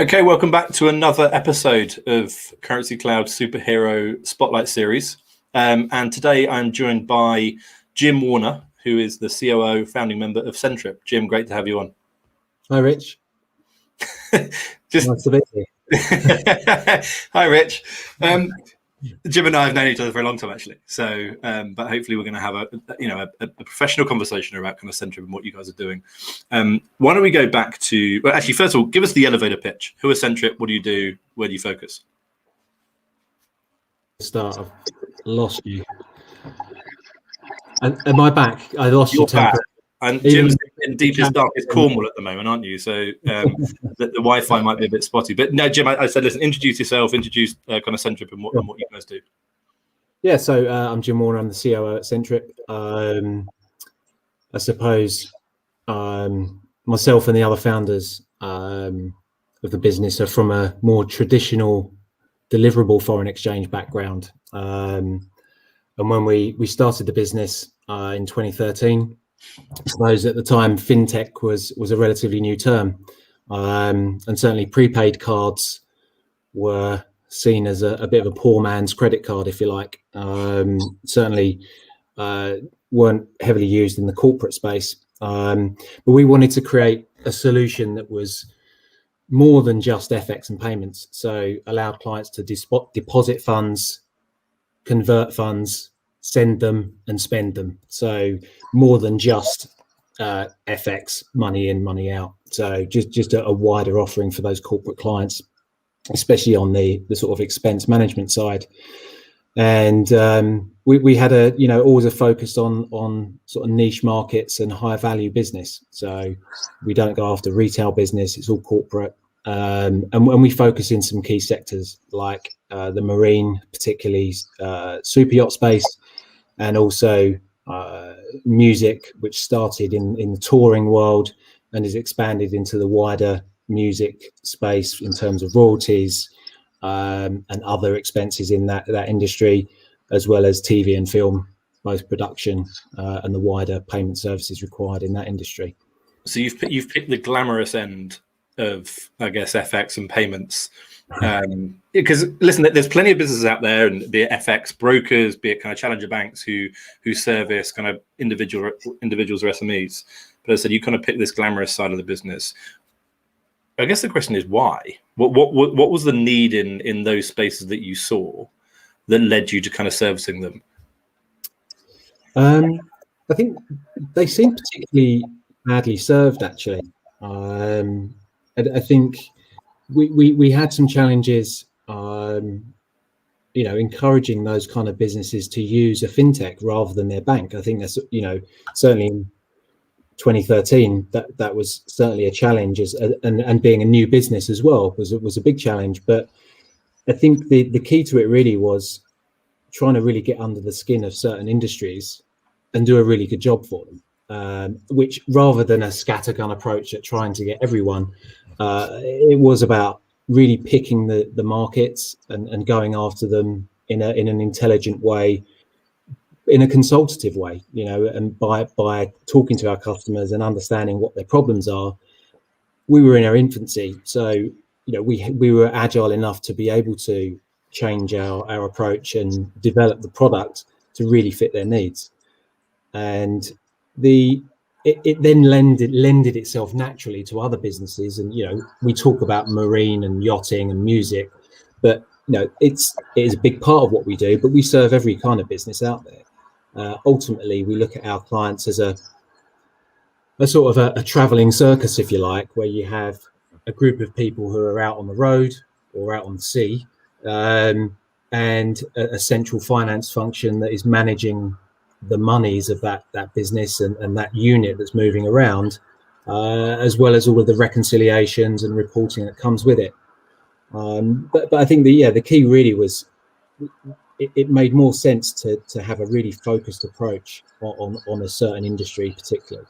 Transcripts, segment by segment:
Okay, welcome back to another episode of Currency Cloud Superhero Spotlight Series. And today I'm joined by Jim Warner, who is the COO, founding member of Centtrip. Jim, great to have you on. Hi, Rich. Nice to be here. Hi, Rich. Jim and I have known each other for a long time, actually. So, but hopefully we're going to have a professional conversation about kind of Centtrip and what you guys are doing. Why don't we go back to? Well, actually, first of all, give us the elevator pitch. Who is Centtrip? What do you do? Where do you focus? I've lost you. Am I back? I lost you. And Jim's in deepest, darkest Cornwall at the moment, aren't you? So the Wi-Fi might be a bit spotty. But no, Jim, I said, listen, introduce yourself, introduce kind of Centtrip and what you guys do. Yeah, so I'm Jim Warner. I'm the COO at Centtrip. I suppose myself and the other founders of the business are from a more traditional deliverable foreign exchange background. And when we started the business in 2013, I suppose at the time fintech was a relatively new term, and certainly prepaid cards were seen as a bit of a poor man's credit card, if you like. Certainly weren't heavily used in the corporate space, but we wanted to create a solution that was more than just FX and payments, so allowed clients to deposit funds, convert funds, send them and spend them. So more than just FX, money in, money out. So just a wider offering for those corporate clients, especially on the sort of expense management side. And we had always a focus on sort of niche markets and high value business. So we don't go after retail business, it's all corporate. And we focus in some key sectors like the marine, particularly super yacht space, and also music, which started in the touring world and has expanded into the wider music space in terms of royalties and other expenses in that industry, as well as TV and film, both production and the wider payment services required in that industry. So you've picked the glamorous end of, I guess, FX and payments. Because listen, there's plenty of businesses out there, and be it FX brokers, be it kind of challenger banks who service kind of individuals or SMEs. But as I said, you kind of pick this glamorous side of the business. I guess the question is why? What was the need in those spaces that you saw that led you to kind of servicing them? I think they seem particularly badly served, actually. I think we had some challenges, encouraging those kind of businesses to use a fintech rather than their bank. I think that's, certainly in 2013, that was certainly a challenge, and being a new business as well was a big challenge. But I think the key to it really was trying to really get under the skin of certain industries and do a really good job for them, which rather than a scattergun approach at trying to get everyone, it was about really picking the markets and going after them in an intelligent way, in a consultative way, and by talking to our customers and understanding what their problems are. We were in our infancy, so we were agile enough to be able to change our approach and develop the product to really fit their needs. And it then lended itself naturally to other businesses. And we talk about marine and yachting and music, but it is a big part of what we do. But we serve every kind of business out there. Ultimately, we look at our clients as a sort of a traveling circus, if you like, where you have a group of people who are out on the road or out on the sea, and a central finance function that is managing the monies of that business and that unit that's moving around, as well as all of the reconciliations and reporting that comes with it. But I think the key really was it made more sense to have a really focused approach on a certain industry particularly.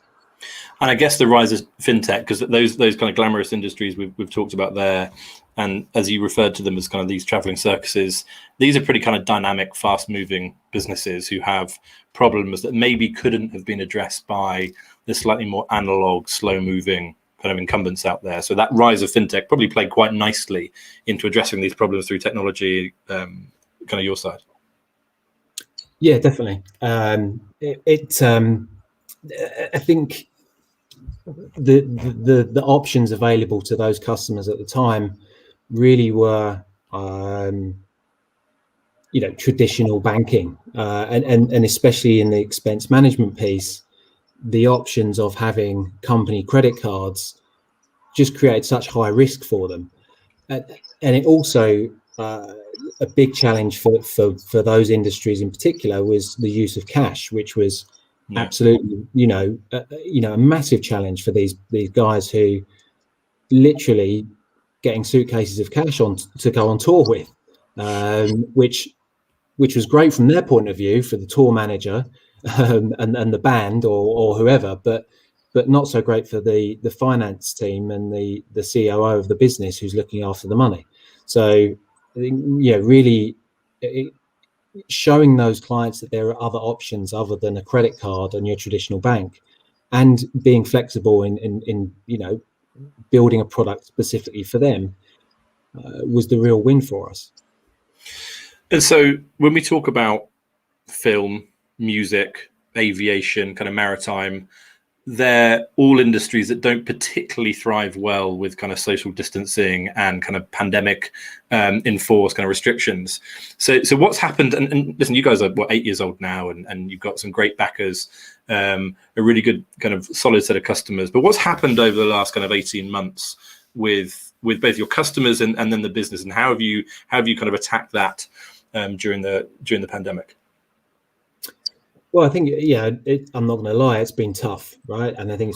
And I guess the rise of fintech, because those kind of glamorous industries we've talked about there, and as you referred to them as kind of these traveling circuses, these are pretty kind of dynamic, fast-moving businesses who have problems that maybe couldn't have been addressed by the slightly more analog, slow-moving kind of incumbents out there. So that rise of fintech probably played quite nicely into addressing these problems through technology. Kind of your side. Yeah, definitely. I think the options available to those customers at the time really were, traditional banking, and especially in the expense management piece, the options of having company credit cards just created such high risk for them, and it also a big challenge for those industries in particular was the use of cash, which was absolutely a massive challenge for these guys who literally getting suitcases of cash on to go on tour with, which was great from their point of view for the tour manager and the band or whoever, but not so great for the finance team and the COO of the business who's looking after the money. So I think, really showing those clients that there are other options other than a credit card and your traditional bank, and being flexible in building a product specifically for them was the real win for us. And so when we talk about film, music, aviation, kind of maritime, they're all industries that don't particularly thrive well with kind of social distancing and kind of pandemic enforced kind of restrictions. So what's happened, and listen, you guys are 8 years old now, and you've got some great backers, a really good kind of solid set of customers. But what's happened over the last kind of 18 months with both your customers and then the business, and how have you kind of attacked that during the pandemic? Well, I think, I'm not going to lie, it's been tough, right? And I think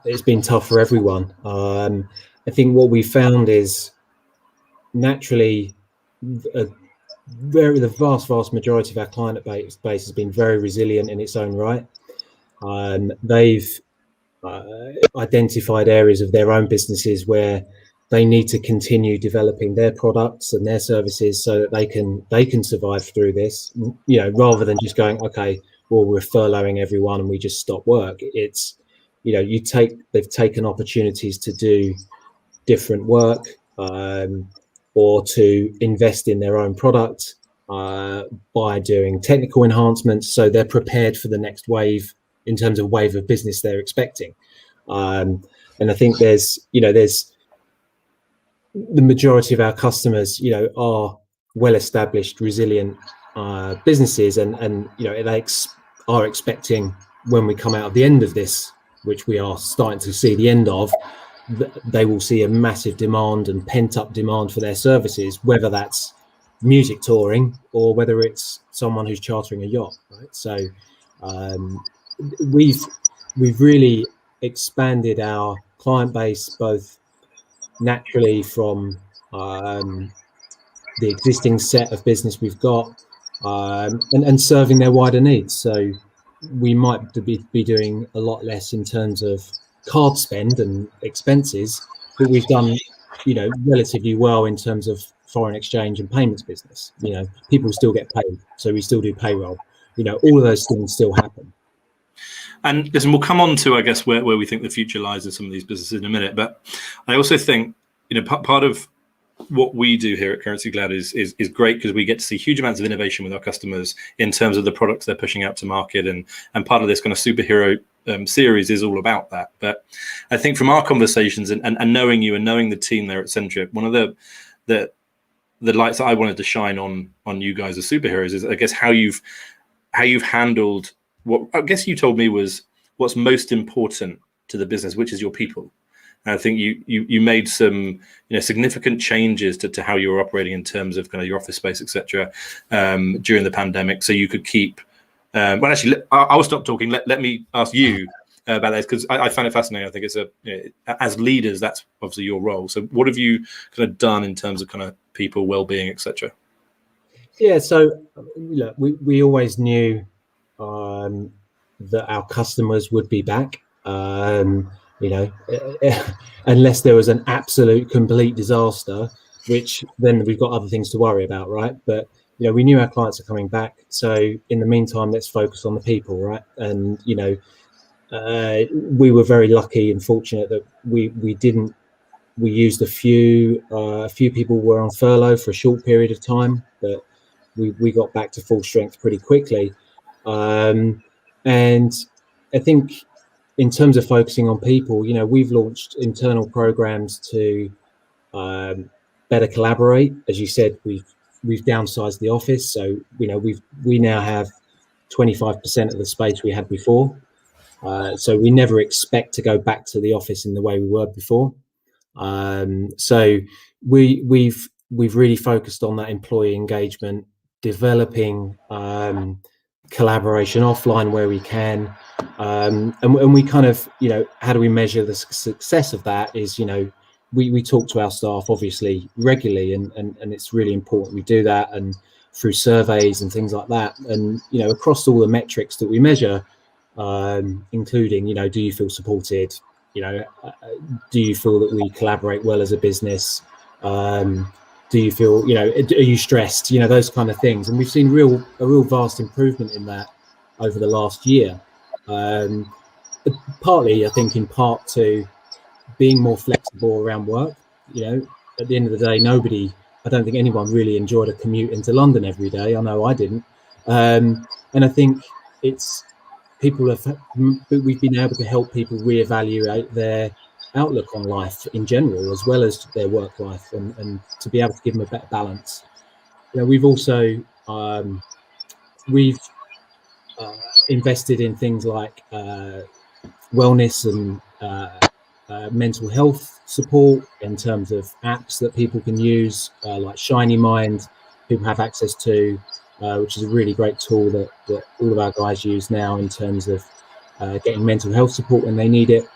it's been tough for everyone. I think what we found is naturally the vast majority of our client base has been very resilient in its own right. They've identified areas of their own businesses where they need to continue developing their products and their services so that they can survive through this, rather than just going, okay, well, we're furloughing everyone and we just stop work. It's, they've taken opportunities to do different work, or to invest in their own product by doing technical enhancements, so they're prepared for the next wave in terms of wave of business they're expecting. And I think there's the majority of our customers, are well-established, resilient businesses, and they are expecting, when we come out of the end of this, which we are starting to see the end of, they will see a massive demand and pent-up demand for their services, whether that's music touring or whether it's someone who's chartering a yacht, right? So we've really expanded our client base, both naturally from the existing set of business we've got, and serving their wider needs. So we might be doing a lot less in terms of card spend and expenses, but we've done, relatively well in terms of foreign exchange and payments business. People still get paid, so we still do payroll. All of those things still happen. And listen, we'll come on to, I guess, where we think the future lies in some of these businesses in a minute. But I also think, part of what we do here at Currency Cloud is great, because we get to see huge amounts of innovation with our customers in terms of the products they're pushing out to market. And part of this kind of superhero series is all about that. But I think from our conversations and knowing you and knowing the team there at Centtrip, one of the lights that I wanted to shine on you guys as superheroes is, I guess, how you've handled what I guess you told me was what's most important to the business, which is your people. And I think you made some significant changes to how you were operating in terms of kind of your office space, etc. During the pandemic, so you could keep. Well, actually, I'll stop talking. Let me ask you about that, because I find it fascinating. I think it's as leaders, that's obviously your role. So what have you kind of done in terms of kind of people well-being, etc.? Yeah, so look, we always knew that our customers would be back, unless there was an absolute complete disaster, which then we've got other things to worry about, right? But we knew our clients are coming back, so in the meantime, let's focus on the people, right? And we were very lucky and fortunate that we used a few people were on furlough for a short period of time, but we got back to full strength pretty quickly. And I think in terms of focusing on people, we've launched internal programs to better collaborate. As you said, we've downsized the office, so we now have 25% of the space we had before. So we never expect to go back to the office in the way we were before. So we've really focused on that employee engagement, developing collaboration offline where we can, and we kind of, how do we measure the success of that? Is, we talk to our staff obviously regularly, and it's really important we do that, and through surveys and things like that, and across all the metrics that we measure, including, do you feel supported? Do you feel that we collaborate well as a business? Do you feel, are you stressed? Those kind of things. And we've seen a real vast improvement in that over the last year. Partly, I think, in part to being more flexible around work. At the end of the day, I don't think anyone really enjoyed a commute into London every day. I know I didn't. And I think we've been able to help people reevaluate their outlook on life in general, as well as their work life, and to be able to give them a better balance. We've also invested in things like wellness and mental health support in terms of apps that people can use, like Shiny Mind, people have access to, which is a really great tool that all of our guys use now in terms of getting mental health support when they need it,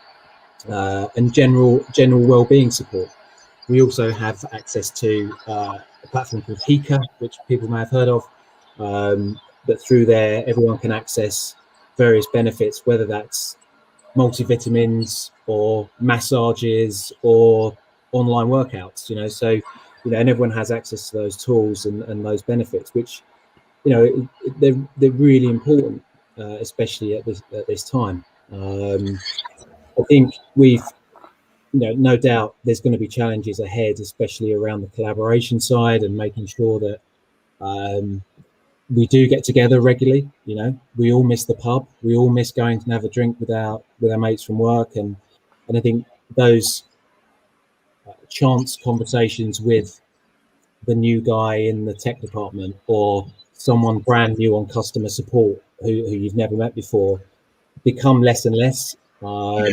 and general well-being support. We also have access to a platform called Hika, which people may have heard of, but through there everyone can access various benefits, whether that's multivitamins or massages or online workouts, so and everyone has access to those tools and those benefits, which they're really important, especially at this time. I think we've, no doubt there's going to be challenges ahead, especially around the collaboration side and making sure that we do get together regularly. We all miss the pub, we all miss going to have a drink with our mates from work, and I think those chance conversations with the new guy in the tech department or someone brand new on customer support who you've never met before become less and less. But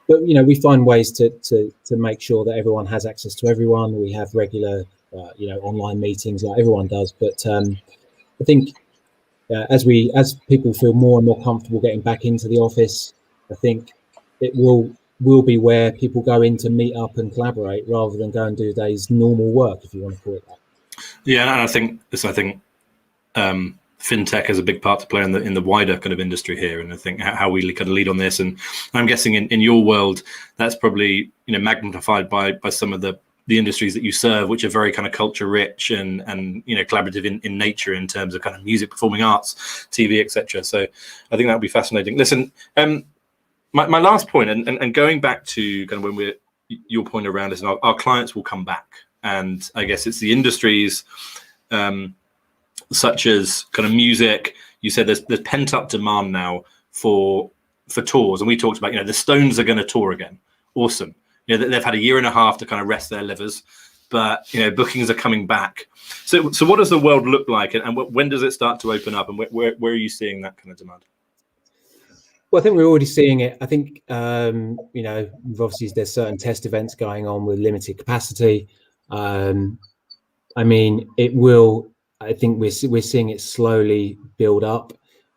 we find ways to make sure that everyone has access to everyone. We have regular online meetings like everyone does, but I think as people feel more and more comfortable getting back into the office, I think it will be where people go in to meet up and collaborate rather than go and do day's normal work, if you want to call it that. Yeah, and I think fintech has a big part to play in the wider kind of industry here, and I think how we kind of lead on this. And I'm guessing in your world, that's probably magnified by some of the industries that you serve, which are very kind of culture rich and collaborative in nature in terms of kind of music, performing arts, TV, etc. So I think that would be fascinating. Listen, my last point, and going back to kind of your point around this, and our clients will come back, and I guess it's the industries such as kind of music. You said there's pent up demand now for tours, and we talked about the Stones are going to tour again. Awesome. They've had a year and a half to kind of rest their livers, but bookings are coming back. So what does the world look like, and when does it start to open up, and where are you seeing that kind of demand? Well, I think we're already seeing it. I think obviously there's certain test events going on with limited capacity. I mean, it will. I think we're seeing it slowly build up.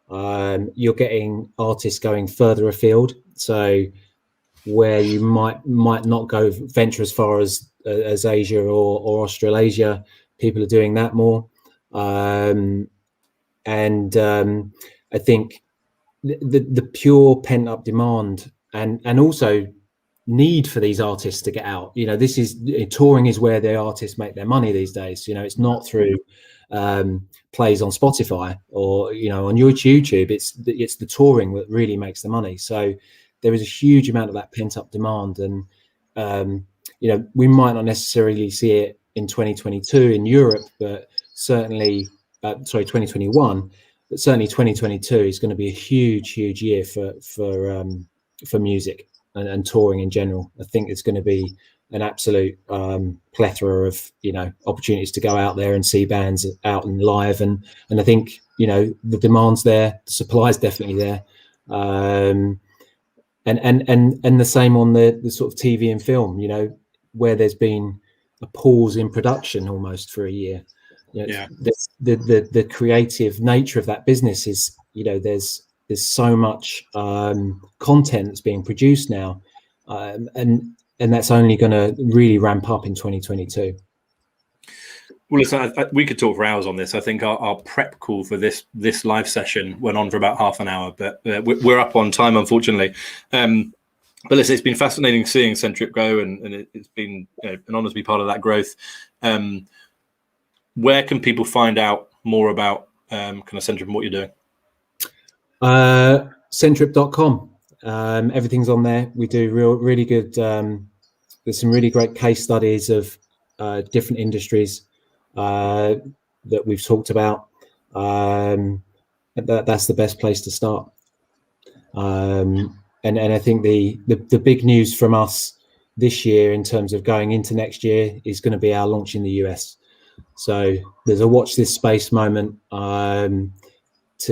You're getting artists going further afield, so where you might not venture as far as Asia or Australasia, people are doing that more. And I think the pure pent up demand and also need for these artists to get out. This is touring is where the artists make their money these days. It's not through plays on Spotify or on YouTube. It's the touring that really makes the money. So there is a huge amount of that pent up demand, and we might not necessarily see it in 2022 in Europe, but certainly 2021, but certainly 2022 is going to be a huge year for music and touring in general. I think it's going to be an absolute plethora of opportunities to go out there and see bands out and live, and I think the demand's there, the supply's definitely there, and the same on the sort of TV and film, where there's been a pause in production almost for a year. The creative nature of that business is there's so much content that's being produced now, and that's only going to really ramp up in 2022. Well, listen, we could talk for hours on this. I think our prep call for this live session went on for about half an hour, but we're up on time, unfortunately. But listen, it's been fascinating seeing Centtrip go, and it's been an honour to be part of that growth. Where can people find out more about kind of Centtrip and what you're doing? Centtrip.com. Everything's on there. We do really good. There's some really great case studies of different industries that we've talked about. That's the best place to start. And I think the big news from us this year in terms of going into next year is going to be our launch in the US. So there's a watch this space moment to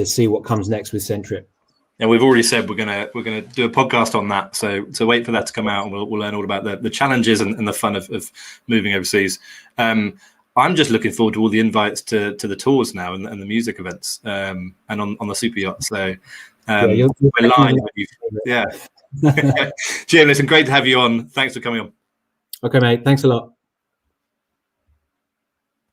see what comes next with Centtrip. And we've already said we're gonna do a podcast on that. So wait for that to come out, and we'll learn all about the challenges and the fun of moving overseas. I'm just looking forward to all the invites to the tours now and the music events and on the super yacht. So we're live with you. Yeah. Jim, listen, great to have you on. Thanks for coming on. Okay, mate. Thanks a lot.